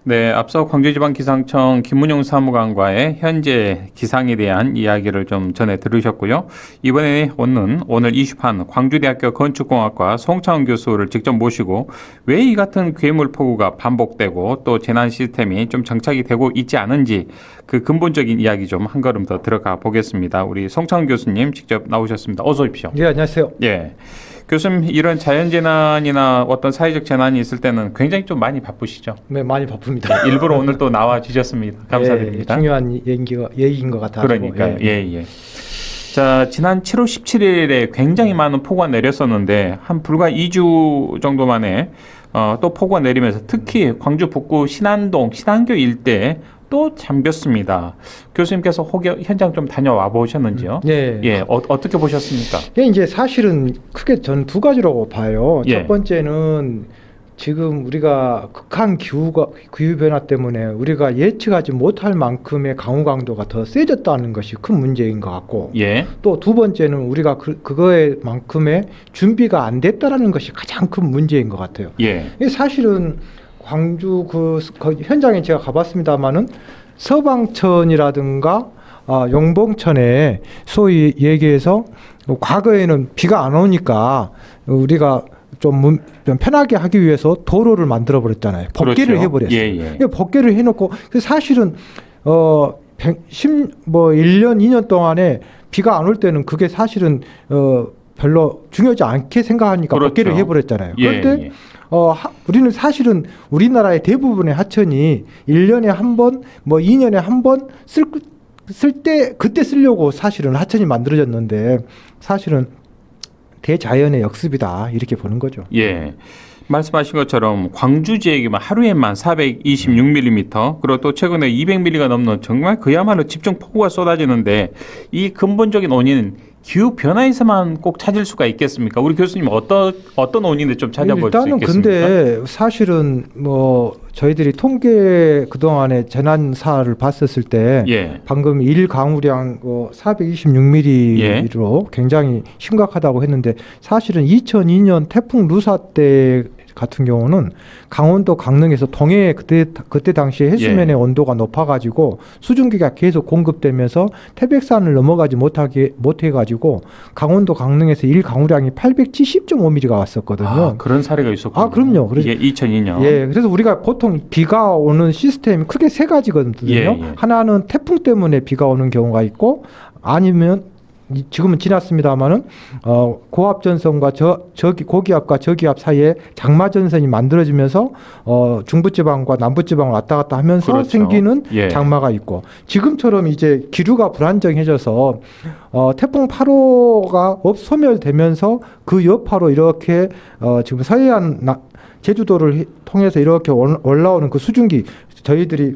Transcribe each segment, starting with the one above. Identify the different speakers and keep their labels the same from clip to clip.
Speaker 1: 네, 앞서 광주지방기상청 김문용 사무관과의 현재 기상에 대한 이야기를 좀 전해 들으셨고요. 이번에 오늘 이슈판 광주대학교 건축공학과 송창훈 교수를 직접 모시고 왜 이 같은 괴물 폭우가 반복되고 또 재난 시스템이 좀 정착이 되고 있지 않은지 그 근본적인 이야기 좀 한 걸음 더 들어가 보겠습니다. 우리 송창훈 교수님 직접 나오셨습니다. 어서 오십시오.
Speaker 2: 예, 안녕하세요.
Speaker 1: 예. 교수님, 이런 자연재난이나 어떤 사회적 재난이 있을 때는 굉장히 좀 많이 바쁘시죠?
Speaker 2: 네, 많이 바쁩니다.
Speaker 1: 일부러 오늘 또 나와 주셨습니다. 감사드립니다.
Speaker 2: 예, 중요한 얘기인 것 같아요.
Speaker 1: 그러니까요. 예. 자, 지난 7월 17일에 굉장히 많은 폭우가 내렸었는데 한 불과 2주 정도 만에 또 폭우가 내리면서 특히 광주 북구 신안동, 신안교 일대 또 잠겼습니다. 교수님께서 현장 좀 다녀와 보셨는지요?
Speaker 2: 예.
Speaker 1: 어떻게 보셨습니까?
Speaker 2: 예, 이제 사실은 크게 저는 두 가지라고 봐요.
Speaker 1: 예.
Speaker 2: 첫 번째는 지금 우리가 극한 기후 변화 때문에 우리가 예측하지 못할 만큼의 강우 강도가 더 세졌다는 것이 큰 문제인 것 같고,
Speaker 1: 예.
Speaker 2: 또 두 번째는 우리가 그거에 만큼의 준비가 안 됐다라는 것이 가장 큰 문제인 것 같아요.
Speaker 1: 예.
Speaker 2: 사실은 광주 그 현장에 제가 가봤습니다만은 서방천이라든가 용봉천에 소위 얘기해서 과거에는 비가 안 오니까 우리가 좀 편하게 하기 위해서 도로를 만들어 버렸잖아요. 법계를
Speaker 1: 그렇죠.
Speaker 2: 해버렸어요.
Speaker 1: 예.
Speaker 2: 법계를 해놓고 사실은 1년, 2년 동안에 비가 안 올 때는 그게 사실은 별로 중요하지 않게 생각하니까
Speaker 1: 그렇죠.
Speaker 2: 법계를 해버렸잖아요.
Speaker 1: 예.
Speaker 2: 그런데 우리는 사실은 우리나라의 대부분의 하천이 1년에 한 번, 2년에 한 번 그때 쓰려고 사실은 하천이 만들어졌는데 사실은 대자연의 역습이다 이렇게 보는 거죠.
Speaker 1: 예. 말씀하신 것처럼 광주 지역에만 하루에만 426mm 그리고 또 최근에 200mm가 넘는 정말 그야말로 집중 폭우가 쏟아지는데 이 근본적인 원인은 기후 변화에서만 꼭 찾을 수가 있겠습니까? 우리 교수님 어떤 원인을 좀 찾아볼 수 있겠습니까?
Speaker 2: 일단은 근데 사실은 저희들이 통계 그동안에 재난사를 봤었을 때
Speaker 1: 예.
Speaker 2: 방금 일 강우량 426mm로 굉장히 심각하다고 했는데 사실은 2002년 태풍 루사 때 같은 경우는 강원도 강릉에서 동해 그때 당시에 해수면의 온도가 높아가지고 수증기가 계속 공급되면서 태백산을 넘어가지 못해가지고 강원도 강릉에서 일 강우량이 870.5mm가 왔었거든요.
Speaker 1: 그런 사례가 있었군요.
Speaker 2: 그럼요. 그래서
Speaker 1: 2002년.
Speaker 2: 예, 그래서 우리가 보통 비가 오는 시스템이 크게 세 가지거든요.
Speaker 1: 예.
Speaker 2: 하나는 태풍 때문에 비가 오는 경우가 있고 아니면 지금은 지났습니다만은 고압전선과 고기압과 저기압 사이에 장마전선이 만들어지면서 중부지방과 남부지방을 왔다 갔다 하면서
Speaker 1: 그렇죠.
Speaker 2: 생기는
Speaker 1: 예.
Speaker 2: 장마가 있고 지금처럼 이제 기류가 불안정해져서 태풍 8호가 소멸되면서 그 여파로 이렇게 지금 서해안 제주도를 통해서 이렇게 올라오는 그 수증기 저희들이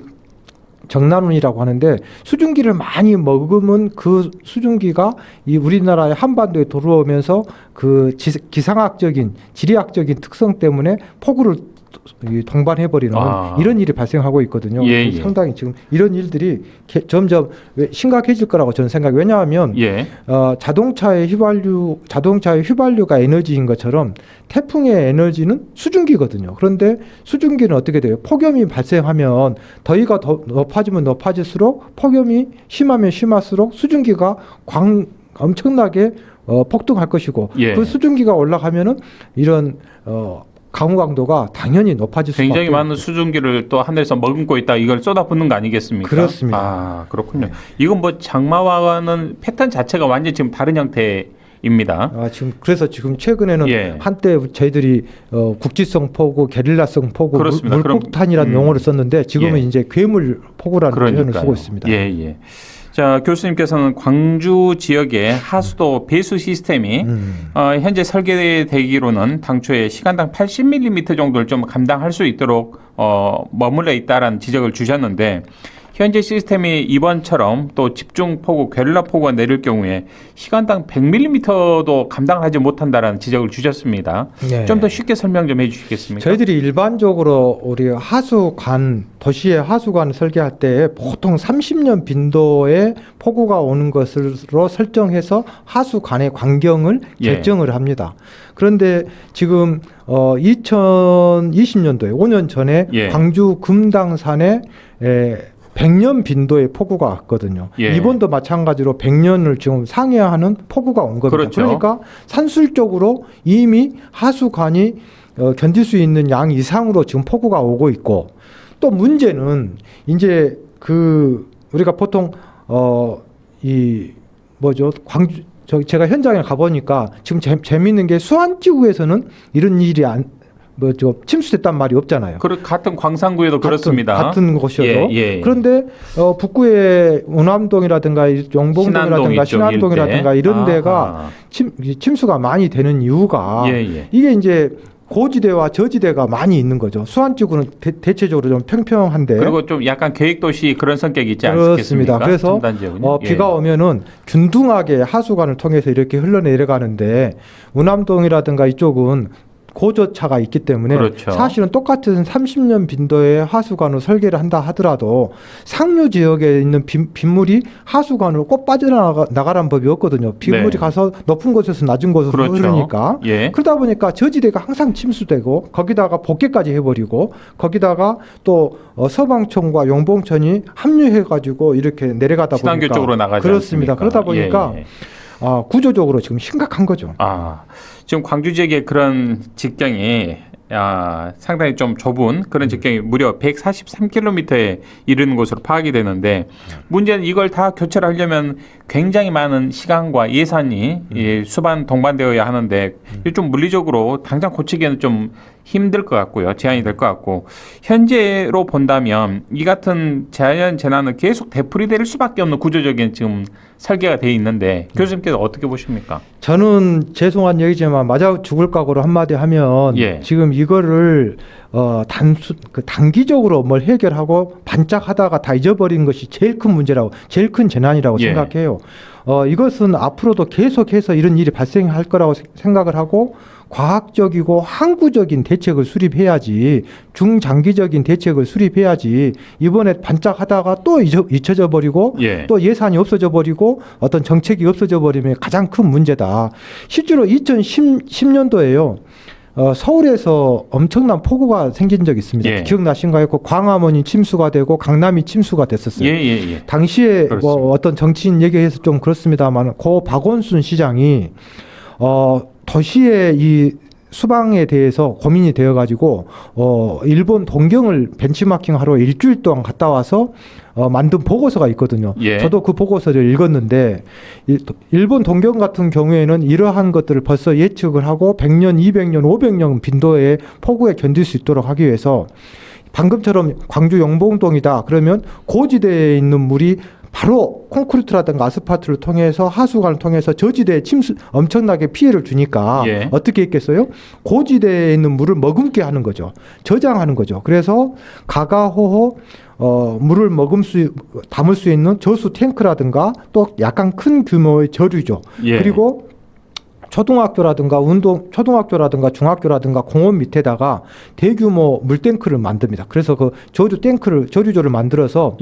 Speaker 2: 정난운이라고 하는데 수증기를 많이 먹으면 그 수증기가 이 우리나라의 한반도에 들어오면서 그 기상학적인 지리학적인 특성 때문에 폭우를 동반해버리는 이런 일이 발생하고 있거든요.
Speaker 1: 예.
Speaker 2: 상당히 지금 이런 일들이 점점 심각해질 거라고 저는 생각해요. 왜냐하면 자동차의 휘발유가 에너지인 것처럼 태풍의 에너지는 수증기거든요. 그런데 수증기는 어떻게 돼요? 폭염이 발생하면 더위가 더 높아지면 높아질수록 폭염이 심하면 심할수록 수증기가 엄청나게 폭등할 것이고 그 수증기가 올라가면은 이런 강우 강도가 당연히 높아질 수밖에
Speaker 1: 굉장히 많은 수증기를 또 하늘에서 머금고 있다 이걸 쏟아붓는 거 아니겠습니까?
Speaker 2: 그렇습니다.
Speaker 1: 그렇군요. 이건 장마와는 패턴 자체가 완전히 지금 다른 형태입니다.
Speaker 2: 그래서 지금 최근에는 한때 저희들이 국지성 폭우, 게릴라성 폭우, 물폭탄이라는 용어를 썼는데 지금은 이제 괴물 폭우라는 표현을 쓰고 있습니다.
Speaker 1: 자, 교수님께서는 광주 지역의 하수도 배수 시스템이 현재 설계되기로는 당초에 시간당 80mm 정도를 좀 감당할 수 있도록 머물러 있다라는 지적을 주셨는데 현재 시스템이 이번처럼 또 집중 폭우, 게릴라 폭우가 내릴 경우에 시간당 100mm도 감당하지 못한다라는 지적을 주셨습니다.
Speaker 2: 네.
Speaker 1: 좀 더 쉽게 설명 좀 해주시겠습니까?
Speaker 2: 저희들이 일반적으로 우리 하수관, 도시의 하수관 설계할 때 보통 30년 빈도의 폭우가 오는 것으로 설정해서 하수관의 광경을
Speaker 1: 예.
Speaker 2: 결정을 합니다. 그런데 지금 2020년도에 5년 전에
Speaker 1: 예.
Speaker 2: 광주 금당산에 100년 빈도의 폭우가 왔거든요.
Speaker 1: 예.
Speaker 2: 이번도 마찬가지로 100년을 지금 상회하는 폭우가 온 겁니다.
Speaker 1: 그렇죠.
Speaker 2: 그러니까 산술적으로 이미 하수관이 견딜 수 있는 양 이상으로 지금 폭우가 오고 있고, 또 문제는 이제 우리가 보통 이 뭐죠, 광주 제가 현장에 가보니까 지금 재미있는 게 수안지구에서는 이런 일이 침수됐단 말이 없잖아요.
Speaker 1: 같은 광산구에도 그렇습니다.
Speaker 2: 같은 곳이어도.
Speaker 1: 예.
Speaker 2: 그런데 북구의 운암동이라든가 용봉동이라든가 신안동이라든가 이런 데가 침수가 많이 되는 이유가 이게 이제 고지대와 저지대가 많이 있는 거죠. 수안지구는 대체적으로 좀 평평한데,
Speaker 1: 그리고 좀 약간 계획도시 그런 성격이 있지
Speaker 2: 그렇습니다.
Speaker 1: 않습니까?
Speaker 2: 그래서 비가 오면은 균등하게 하수관을 통해서 이렇게 흘러내려가는데, 운암동이라든가 이쪽은 고저차가 있기 때문에
Speaker 1: 그렇죠.
Speaker 2: 사실은 똑같은 30년 빈도의 하수관을 설계를 한다 하더라도 상류 지역에 있는 빗물이 하수관으로 꼭 빠져나가라는 법이 없거든요. 빗물이
Speaker 1: 네.
Speaker 2: 가서 높은 곳에서 낮은 곳으로
Speaker 1: 그렇죠.
Speaker 2: 흐르니까.
Speaker 1: 예.
Speaker 2: 그러다 보니까 저지대가 항상 침수되고, 거기다가 복개까지 해버리고, 거기다가 또 서방촌과 용봉촌이 합류해가지고 이렇게 내려가다
Speaker 1: 친환교
Speaker 2: 보니까
Speaker 1: 쪽으로 나가지
Speaker 2: 그렇습니다.
Speaker 1: 않습니까?
Speaker 2: 그러다 보니까 구조적으로 지금 심각한 거죠.
Speaker 1: 지금 광주 지역의 그런 직경이 상당히 좀 좁은 그런 직경이 무려 143km에 이르는 것으로 파악이 되는데, 문제는 이걸 다 교체를 하려면 굉장히 많은 시간과 예산이 수반 동반되어야 하는데, 좀 물리적으로 당장 고치기에는 좀 힘들 것 같고요. 제한이 될 것 같고, 현재로 본다면 이 같은 자연 재난은 계속 되풀이될 수밖에 없는 구조적인 지금 설계가 돼 있는데, 교수님께서 어떻게 보십니까?
Speaker 2: 저는 죄송한 얘기지만 맞아 죽을 각오로 한마디 하면 지금 이거를 단기적으로 뭘 해결하고 반짝하다가 다 잊어버린 것이 제일 큰 문제라고, 제일 큰 재난이라고 생각해요. 이것은 앞으로도 계속해서 이런 일이 발생할 거라고 생각을 하고, 과학적이고 항구적인 대책을 수립해야지, 중장기적인 대책을 수립해야지, 이번에 반짝하다가 또 잊혀져 버리고 또 예산이 없어져 버리고 어떤 정책이 없어져 버리면 가장 큰 문제다. 실제로 2010년도에요. 서울에서 엄청난 폭우가 생긴 적이 있습니다. 기억나신가요? 광화문이 침수가 되고 강남이 침수가 됐었어요. 당시에 어떤 정치인 얘기해서 좀 그렇습니다만, 고 박원순 시장이 도시의 이 수방에 대해서 고민이 되어가지고 일본 동경을 벤치마킹하러 일주일 동안 갔다 와서 만든 보고서가 있거든요. 저도 그 보고서를 읽었는데, 일본 동경 같은 경우에는 이러한 것들을 벌써 예측을 하고 100년, 200년, 500년 빈도의 폭우에 견딜 수 있도록 하기 위해서, 방금처럼 광주 용봉동이다 그러면 고지대에 있는 물이 바로 콘크리트라든가 아스팔트를 통해서 하수관을 통해서 저지대에 엄청나게 피해를 주니까 어떻게 했겠어요? 고지대에 있는 물을 머금게 하는 거죠. 저장하는 거죠. 그래서 가가호호 물을 담을 수 있는 저수 탱크라든가, 또 약간 큰 규모의 저류죠. 그리고 초등학교라든가 중학교라든가 공원 밑에다가 대규모 물탱크를 만듭니다. 그래서 그 저류조를 만들어서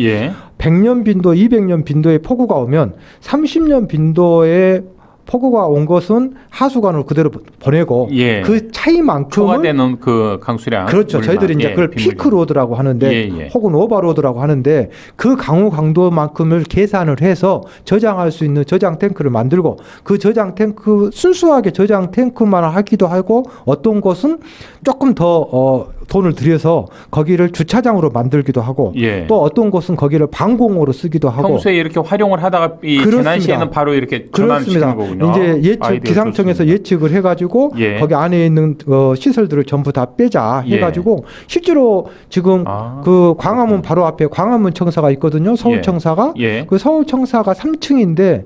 Speaker 2: 100년 빈도, 200년 빈도의 폭우가 오면 30년 빈도의 폭우가 온 것은 하수관으로 그대로 보내고, 그 차이만큼은
Speaker 1: 초과되는 그 강수량,
Speaker 2: 그렇죠. 저희들이 이제 그걸 피크로드라고 하는데, 혹은 오버로드라고 하는데, 그 강우 강도만큼을 계산을 해서 저장할 수 있는 저장 탱크를 만들고, 그 저장 탱크 순수하게 저장 탱크만 하기도 하고, 어떤 곳은 조금 더 돈을 들여서 거기를 주차장으로 만들기도 하고, 또 어떤 곳은 거기를 방공으로 쓰기도 하고.
Speaker 1: 평소에 이렇게 활용을 하다가 이 재난 시에는 바로 이렇게 전환시키는 거군요.
Speaker 2: 이제 기상청에서 예측을 해가지고 거기 안에 있는 시설들을 전부 다 빼자 해가지고, 실제로 지금 그 광화문 바로 앞에 광화문 청사가 있거든요. 서울 청사가. 그 서울 청사가 3층인데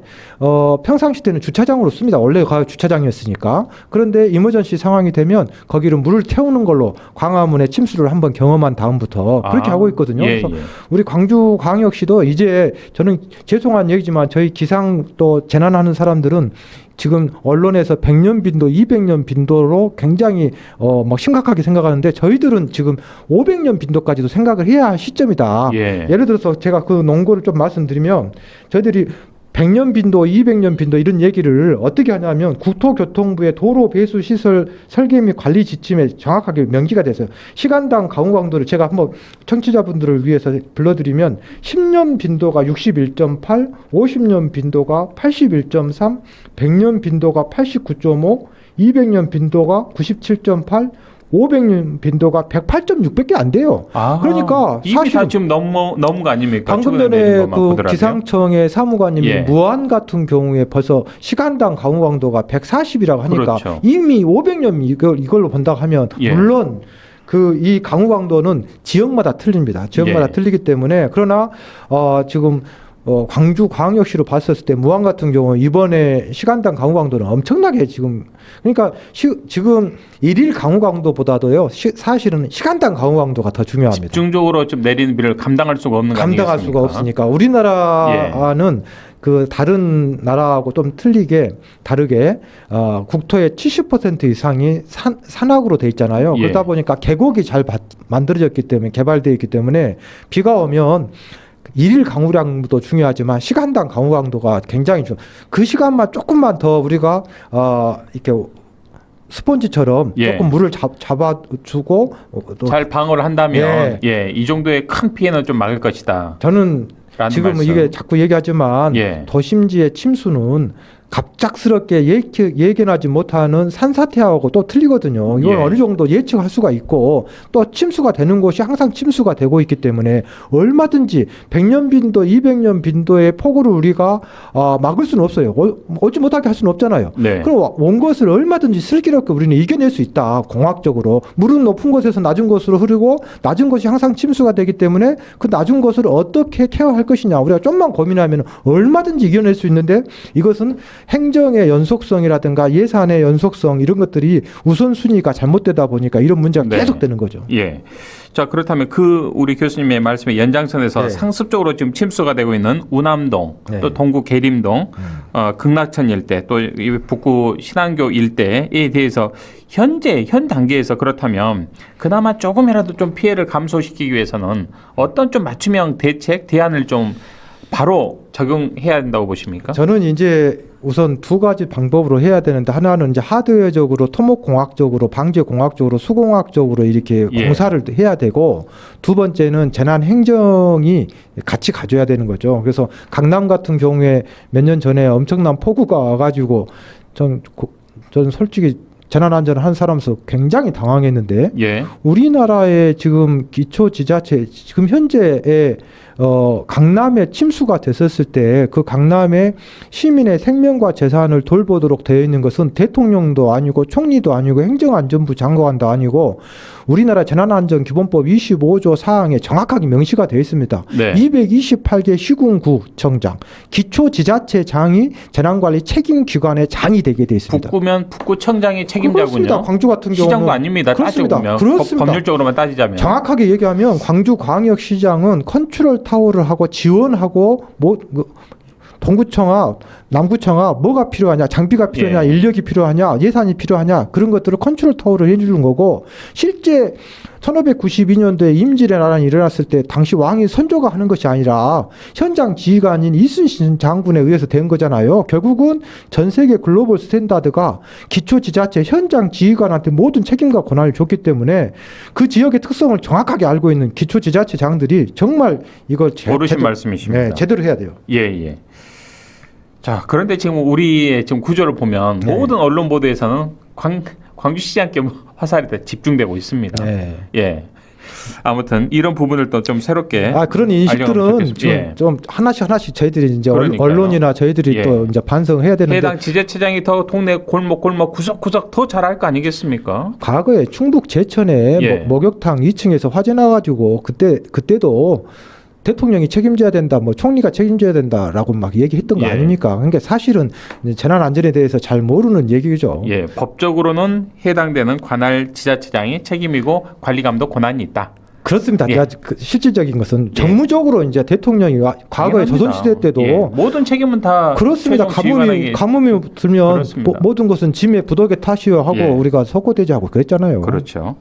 Speaker 2: 평상시 때는 주차장으로 씁니다. 원래 주차장이었으니까. 그런데 이머전시 상황이 되면 거기를 물을 태우는 걸로, 광화문 광화문에 침수를 한번 경험한 다음부터 그렇게 하고 있거든요.
Speaker 1: 예,
Speaker 2: 그래서
Speaker 1: 예.
Speaker 2: 우리 광주광역시도 이제 저는 죄송한 얘기지만 저희 기상 또 재난하는 사람들은 지금 언론에서 100년 빈도, 200년 빈도로 굉장히 막 심각하게 생각하는데 저희들은 지금 500년 빈도까지도 생각을 해야 할 시점이다.
Speaker 1: 예.
Speaker 2: 예를 들어서 제가 그 논거를 좀 말씀드리면 저희들이 100년 빈도, 200년 빈도 이런 얘기를 어떻게 하냐면 국토교통부의 도로 배수 시설 설계 및 관리 지침에 정확하게 명기가 돼서요. 시간당 강우 강도를 제가 한번 청취자분들을 위해서 불러드리면 10년 빈도가 61.8, 50년 빈도가 81.3, 100년 빈도가 89.5, 200년 빈도가 97.8, 500년 빈도가 108.6밖에 안 돼요. 그러니까
Speaker 1: 이미 다 지금 넘은 거 아닙니까?
Speaker 2: 방금 전에 그
Speaker 1: 보더라도요.
Speaker 2: 기상청의 사무관님이
Speaker 1: 예.
Speaker 2: 무안 같은 경우에 벌써 시간당 강우 강도가 140이라고 하니까
Speaker 1: 그렇죠.
Speaker 2: 이미 500년 이걸로 본다고 하면
Speaker 1: 예.
Speaker 2: 물론 그 이 강우 강도는 지역마다 틀립니다. 지역마다
Speaker 1: 예.
Speaker 2: 틀리기 때문에 그러나 지금 광주광역시로 봤을 때 무안 같은 경우 이번에 시간당 강우 강도는 엄청나게 지금 그러니까 지금 일일 강우 강도보다도요 사실은 시간당 강우 강도가 더 중요합니다.
Speaker 1: 집중적으로 좀 내리는 비를 감당할 수가 없는 거 아니겠습니까?
Speaker 2: 감당할 수가 없으니까 우리나라는 그 다른 나라하고 좀 다르게 국토의 70% 이상이 산악으로 돼 있잖아요.
Speaker 1: 예.
Speaker 2: 그러다 보니까 계곡이 잘 만들어졌기 때문에 개발되어 있기 때문에 비가 오면 일일 강우량도 중요하지만 시간당 강우 강도가 굉장히 그 시간만 조금만 더 우리가 이렇게 스펀지처럼
Speaker 1: 예.
Speaker 2: 조금 물을 잡아주고
Speaker 1: 잘 방어를 한다면 이 정도의 큰 피해는 좀 막을 것이다.
Speaker 2: 저는 지금
Speaker 1: 말씀.
Speaker 2: 이게 자꾸 얘기하지만 도심지의 침수는 갑작스럽게 예견하지 못하는 산사태하고 또 틀리거든요. 이건 어느 정도 예측할 수가 있고 또 침수가 되는 곳이 항상 침수가 되고 있기 때문에 얼마든지 100년 빈도, 200년 빈도의 폭우를 우리가 막을 수는 없어요. 오지 못하게 할 수는 없잖아요.
Speaker 1: 네.
Speaker 2: 그럼 온 것을 얼마든지 슬기롭게 우리는 이겨낼 수 있다. 공학적으로. 물은 높은 곳에서 낮은 곳으로 흐르고 낮은 곳이 항상 침수가 되기 때문에 그 낮은 곳을 어떻게 케어할 것이냐. 우리가 좀만 고민하면 얼마든지 이겨낼 수 있는데 이것은 행정의 연속성이라든가 예산의 연속성 이런 것들이 우선순위가 잘못되다 보니까 이런 문제가 계속되는 거죠.
Speaker 1: 예. 자, 그렇다면 우리 교수님의 말씀의 연장선에서 상습적으로 지금 침수가 되고 있는 우남동, 또 동구 계림동, 극락천 일대, 또 이 북구 신안교 일대에 대해서 현 단계에서 그렇다면 그나마 조금이라도 좀 피해를 감소시키기 위해서는 어떤 좀 맞춤형 대안을 좀 바로 적용해야 된다고 보십니까?
Speaker 2: 저는 이제 우선 두 가지 방법으로 해야 되는데 하나는 이제 하드웨어적으로 토목공학적으로 방재공학적으로 수공학적으로 이렇게 공사를 해야 되고 두 번째는 재난행정이 같이 가져야 되는 거죠. 그래서 강남 같은 경우에 몇 년 전에 엄청난 폭우가 와가지고 저는 솔직히 재난안전을 한 사람으로서 굉장히 당황했는데 우리나라의 지금 기초지자체 지금 현재의 강남에 침수가 됐었을 때 그 강남의 시민의 생명과 재산을 돌보도록 되어 있는 것은 대통령도 아니고 총리도 아니고 행정안전부 장관도 아니고 우리나라 재난안전기본법 25조 사항에 정확하게 명시가 되어 있습니다. 228개 시군구청장, 기초지자체장이 재난관리 책임기관의 장이 되게 되어 있습니다.
Speaker 1: 북구면 북구청장이 책임자군요.
Speaker 2: 그렇습니다. 광주 같은 경우는
Speaker 1: 시장도 아닙니다.
Speaker 2: 그렇습니다.
Speaker 1: 따지고 보면
Speaker 2: 그렇습니다.
Speaker 1: 법률적으로만 따지자면
Speaker 2: 정확하게 얘기하면 광주광역시장은 컨트롤 타워를 하고 지원하고 동구청아, 남구청아 뭐가 필요하냐, 장비가 필요하냐, 인력이 필요하냐, 예산이 필요하냐 그런 것들을 컨트롤 타워를 해주는 거고 실제 1592년도에 임질의 난란이 일어났을 때 당시 왕이 선조가 하는 것이 아니라 현장 지휘관인 이순신 장군에 의해서 된 거잖아요. 결국은 전 세계 글로벌 스탠다드가 기초지자체 현장 지휘관한테 모든 책임과 권한을 줬기 때문에 그 지역의 특성을 정확하게 알고 있는 기초지자체장들이 정말 이걸
Speaker 1: 옳으신 말씀이십니다.
Speaker 2: 제대로 해야 돼요.
Speaker 1: 예. 자, 그런데 지금 우리의 지금 구조를 보면 모든 언론 보도에서는 광주시장께 화살이 집중되고 있습니다. 예. 아무튼 이런 부분들도 좀 새롭게
Speaker 2: 그런 인식들은 좀 하나씩 저희들이 이제 언론이나 저희들이 또 이제 반성해야 되는데
Speaker 1: 해당 지자체장이 더 동네 골목 구석구석 더 잘할 거 아니겠습니까?
Speaker 2: 과거에 충북 제천에 목욕탕 2층에서 화재 나가지고 그때도 대통령이 책임져야 된다, 뭐 총리가 책임져야 된다라고 막 얘기했던 거
Speaker 1: 예.
Speaker 2: 아닙니까? 그러니까 사실은 재난 안전에 대해서 잘 모르는 얘기죠.
Speaker 1: 예, 법적으로는 해당되는 관할 지자체장이 책임이고 관리 감독 권한이 있다.
Speaker 2: 그렇습니다.
Speaker 1: 예.
Speaker 2: 실질적인 것은
Speaker 1: 예.
Speaker 2: 정무적으로 이제 대통령이 과거에
Speaker 1: 당연합니다.
Speaker 2: 조선시대 때도
Speaker 1: 예, 모든 책임은 다
Speaker 2: 그렇습니다.
Speaker 1: 최종 지휘관에게
Speaker 2: 가뭄이 들면
Speaker 1: 그렇습니다.
Speaker 2: 모든 것은 짐의 부덕의 탓이요 하고
Speaker 1: 예.
Speaker 2: 우리가 석고대지하고 그랬잖아요.
Speaker 1: 그렇죠.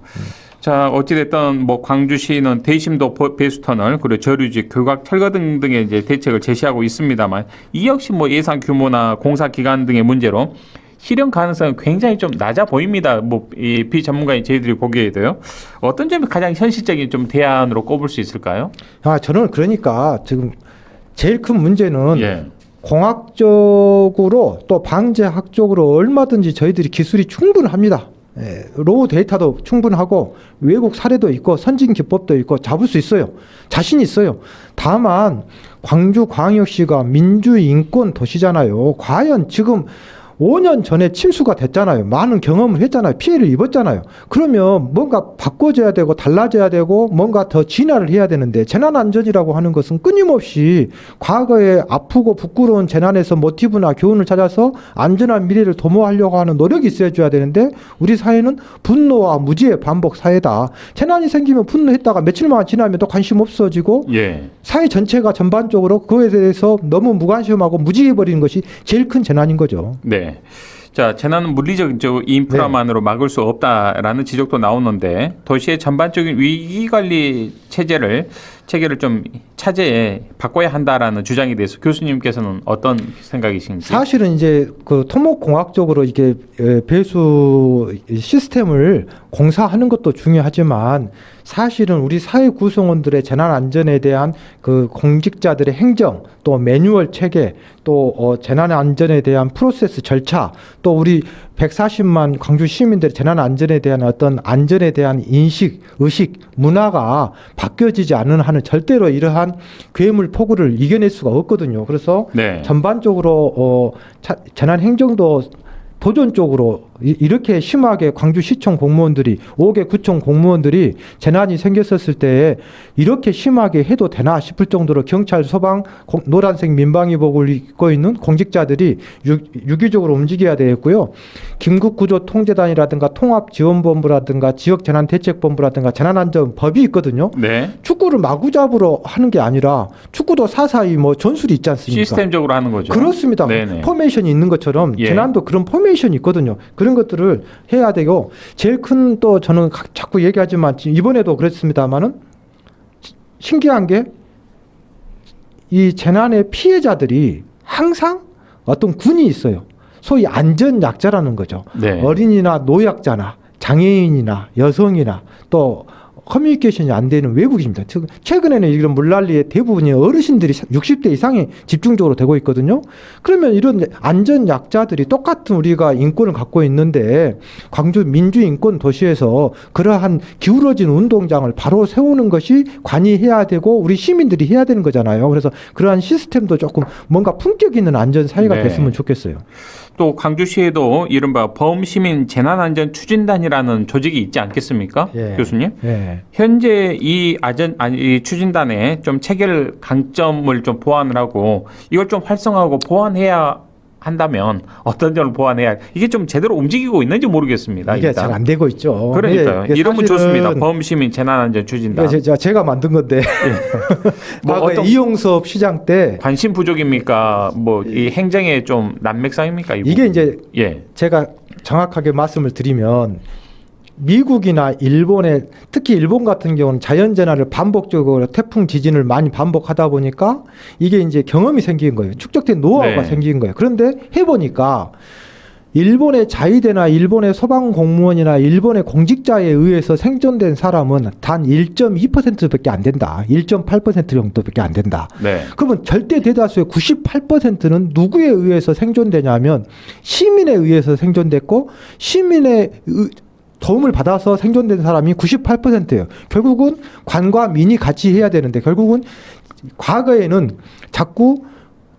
Speaker 1: 자, 어찌됐든 뭐 광주시는 대심도 배수터널 그리고 저류지 교각 철거 등등의 이제 대책을 제시하고 있습니다만 이 역시 뭐 예산 규모나 공사 기간 등의 문제로 실현 가능성은 굉장히 좀 낮아 보입니다. 뭐 이 비전문가인 저희들이 보기에도요. 어떤 점이 가장 현실적인 좀 대안으로 꼽을 수 있을까요?
Speaker 2: 저는 그러니까 지금 제일 큰 문제는
Speaker 1: 예.
Speaker 2: 공학적으로 또 방재학적으로 얼마든지 저희들이 기술이 충분합니다. 예, 로우 데이터도 충분하고 외국 사례도 있고 선진 기법도 있고 잡을 수 있어요. 자신 있어요. 다만 광주광역시가 민주인권 도시잖아요. 과연 지금 5년 전에 침수가 됐잖아요. 많은 경험을 했잖아요. 피해를 입었잖아요. 그러면 뭔가 바꿔줘야 되고 달라져야 되고 뭔가 더 진화를 해야 되는데 재난안전이라고 하는 것은 끊임없이 과거에 아프고 부끄러운 재난에서 모티브나 교훈을 찾아서 안전한 미래를 도모하려고 하는 노력이 있어야 되는데 우리 사회는 분노와 무지의 반복 사회다. 재난이 생기면 분노했다가 며칠만 지나면 또 관심 없어지고
Speaker 1: 예.
Speaker 2: 사회 전체가 전반적으로 그거에 대해서 너무 무관심하고 무지해버리는 것이 제일 큰 재난인 거죠.
Speaker 1: 네. 자, 재난은 물리적 인프라만으로 막을 수 없다라는 지적도 나오는데 도시의 전반적인 위기 관리 체계를 좀 차제에 바꿔야 한다라는 주장에 대해서 교수님께서는 어떤 생각이신지?
Speaker 2: 사실은 이제 그 토목공학적으로 이게 배수 시스템을 공사하는 것도 중요하지만 사실은 우리 사회 구성원들의 재난 안전에 대한 그 공직자들의 행정 또 매뉴얼 체계 또 재난 안전에 대한 프로세스 절차 또 우리 140만 광주 시민들의 재난 안전에 대한 어떤 안전에 대한 인식, 의식, 문화가 바뀌어지지 않는 한은 절대로 이러한 괴물 폭우를 이겨낼 수가 없거든요. 그래서
Speaker 1: 네.
Speaker 2: 전반적으로 재난 행정도 도전적으로 이렇게 심하게 광주시청 공무원들이 5개 구청 공무원들이 재난이 생겼었을 때 이렇게 심하게 해도 되나 싶을 정도로 경찰, 소방, 노란색 민방위복을 입고 있는 공직자들이 유기적으로 움직여야 되겠고요. 긴급구조통제단이라든가 통합지원본부라든가 지역재난대책본부라든가 재난안전법이 있거든요.
Speaker 1: 네.
Speaker 2: 축구를 마구잡으로 하는 게 아니라 축구도 사사이 뭐 전술이 있지 않습니까?
Speaker 1: 시스템적으로 하는 거죠.
Speaker 2: 그렇습니다.
Speaker 1: 네네.
Speaker 2: 포메이션이 있는 것처럼
Speaker 1: 예.
Speaker 2: 재난도 그런 포메이션이 있거든요. 그런 것들을 해야 되고 제일 큰 또 저는 자꾸 얘기하지만 이번에도 그랬습니다만은 신기한 게 이 재난의 피해자들이 항상 어떤 군이 있어요. 소위 안전약자라는 거죠.
Speaker 1: 네.
Speaker 2: 어린이나 노약자나 장애인이나 여성이나 또 커뮤니케이션이 안 되는 외국인입니다. 최근에는 이런 물난리의 대부분이 어르신들이 60대 이상이 집중적으로 되고 있거든요. 그러면 이런 안전 약자들이 똑같은 우리가 인권을 갖고 있는데 광주 민주인권 도시에서 그러한 기울어진 운동장을 바로 세우는 것이 관이해야 되고 우리 시민들이 해야 되는 거잖아요. 그래서 그러한 시스템도 조금 뭔가 품격 있는 안전 사회가
Speaker 1: 네.
Speaker 2: 됐으면 좋겠어요.
Speaker 1: 또 광주시에도 이른바 범시민 재난안전 추진단이라는 조직이 있지 않겠습니까?
Speaker 2: 예.
Speaker 1: 교수님?
Speaker 2: 예.
Speaker 1: 현재 이 추진단에 좀 체계 강점을 좀 보완을 하고 이걸 좀 활성화하고 보완해야 한다면 어떤 점을 보완해야 이게 좀 제대로 움직이고 있는지 모르겠습니다.
Speaker 2: 이게 잘 안 되고 있죠.
Speaker 1: 그러니까요.
Speaker 2: 이게
Speaker 1: 이름은
Speaker 2: 사실은
Speaker 1: 좋습니다. 범시민 재난안전 추진단.
Speaker 2: 제가 만든 건데
Speaker 1: 뭐
Speaker 2: 과거에
Speaker 1: 어떤
Speaker 2: 이용섭 시장 때
Speaker 1: 관심 부족입니까? 뭐 이 행정의 좀 난맥상입니까?
Speaker 2: 이게 이제
Speaker 1: 예.
Speaker 2: 제가 정확하게 말씀을 드리면 미국이나 일본에 특히 일본 같은 경우는 자연재난을 반복적으로 태풍 지진을 많이 반복하다 보니까 이게 이제 경험이 생긴 거예요. 축적된 노하우가
Speaker 1: 네. 생긴
Speaker 2: 거예요. 그런데 해보니까 일본의 자위대나 일본의 소방 공무원이나 일본의 공직자에 의해서 생존된 사람은 단 1.2%밖에 안 된다. 1.8% 정도밖에 안 된다.
Speaker 1: 네.
Speaker 2: 그러면 절대 대다수의 98%는 누구에 의해서 생존되냐면 시민에 의해서 생존됐고 시민의 도움을 받아서 생존된 사람이 98%예요. 결국은 관과 민이 같이 해야 되는데 결국은 과거에는 자꾸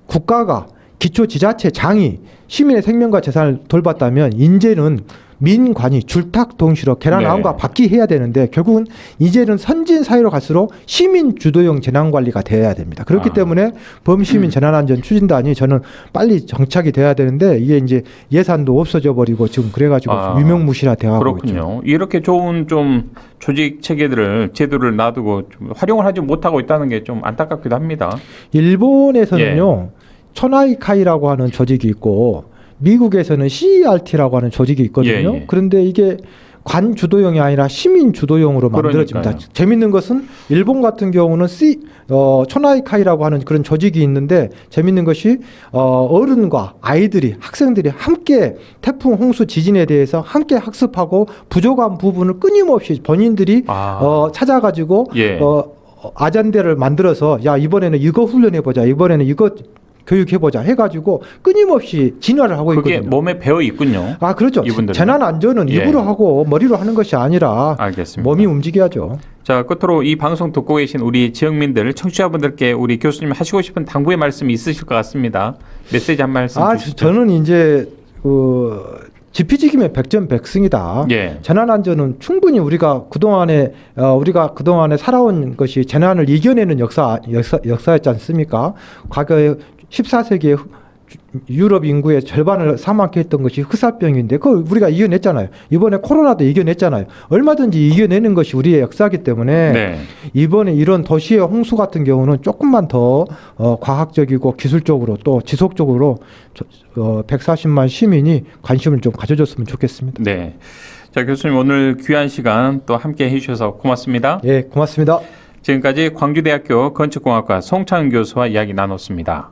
Speaker 2: 국가가 기초지자체 장이 시민의 생명과 재산을 돌봤다면 이제는 민관이 줄탁동시로 계란왕과
Speaker 1: 네.
Speaker 2: 바뀌해야 되는데 결국은 이제는 선진 사회로 갈수록 시민 주도형 재난 관리가 돼야 됩니다. 그렇기 때문에 범시민 재난안전 추진단이 저는 빨리 정착이 돼야 되는데 이게 이제 예산도 없어져 버리고 지금 그래가지고 유명무실화 되어가고
Speaker 1: 그렇군요.
Speaker 2: 있죠.
Speaker 1: 이렇게 좋은 좀 조직 체계들을 제도를 놔두고 좀 활용을 하지 못하고 있다는 게 좀 안타깝기도 합니다.
Speaker 2: 일본에서는요 초나이카이라고 하는 조직이 있고 미국에서는 CERT라고 하는 조직이 있거든요.
Speaker 1: 예.
Speaker 2: 그런데 이게 관 주도형이 아니라 시민 주도형으로 만들어집니다.
Speaker 1: 그러니까요.
Speaker 2: 재밌는 것은 일본 같은 경우는 초나이카이라고 하는 그런 조직이 있는데 재밌는 것이 어른과 아이들이 학생들이 함께 태풍, 홍수, 지진에 대해서 함께 학습하고 부족한 부분을 끊임없이 본인들이 찾아가지고 아잔데를 만들어서 야 이번에는 이거 훈련해보자, 이번에는 이거 교육해보자 해가지고 끊임없이 진화를 하고 있거든요.
Speaker 1: 그게 몸에 배어 있군요.
Speaker 2: 그렇죠.
Speaker 1: 이분들은.
Speaker 2: 재난 안전은 입으로 하고 머리로 하는 것이 아니라
Speaker 1: 알겠습니다.
Speaker 2: 몸이 움직여야죠.
Speaker 1: 자, 끝으로 이 방송 듣고 계신 우리 지역민들, 청취자분들께 우리 교수님 하시고 싶은 당부의 말씀이 있으실 것 같습니다. 메시지 한 말씀 주시죠.
Speaker 2: 저는 이제 지피지기면 백전백승이다. 재난 안전은 충분히 우리가 그동안에 살아온 것이 재난을 이겨내는 역사였지 않습니까? 과거에 14세기에 유럽 인구의 절반을 사망케 했던 것이 흑사병인데 그걸 우리가 이겨냈잖아요. 이번에 코로나도 이겨냈잖아요. 얼마든지 이겨내는 것이 우리의 역사이기 때문에 이번에 이런 도시의 홍수 같은 경우는 조금만 더 과학적이고 기술적으로 또 지속적으로 140만 시민이 관심을 좀 가져줬으면 좋겠습니다.
Speaker 1: 네. 자, 교수님 오늘 귀한 시간 또 함께 해주셔서 고맙습니다.
Speaker 2: 고맙습니다.
Speaker 1: 지금까지 광주대학교 건축공학과 송창은 교수와 이야기 나눴습니다.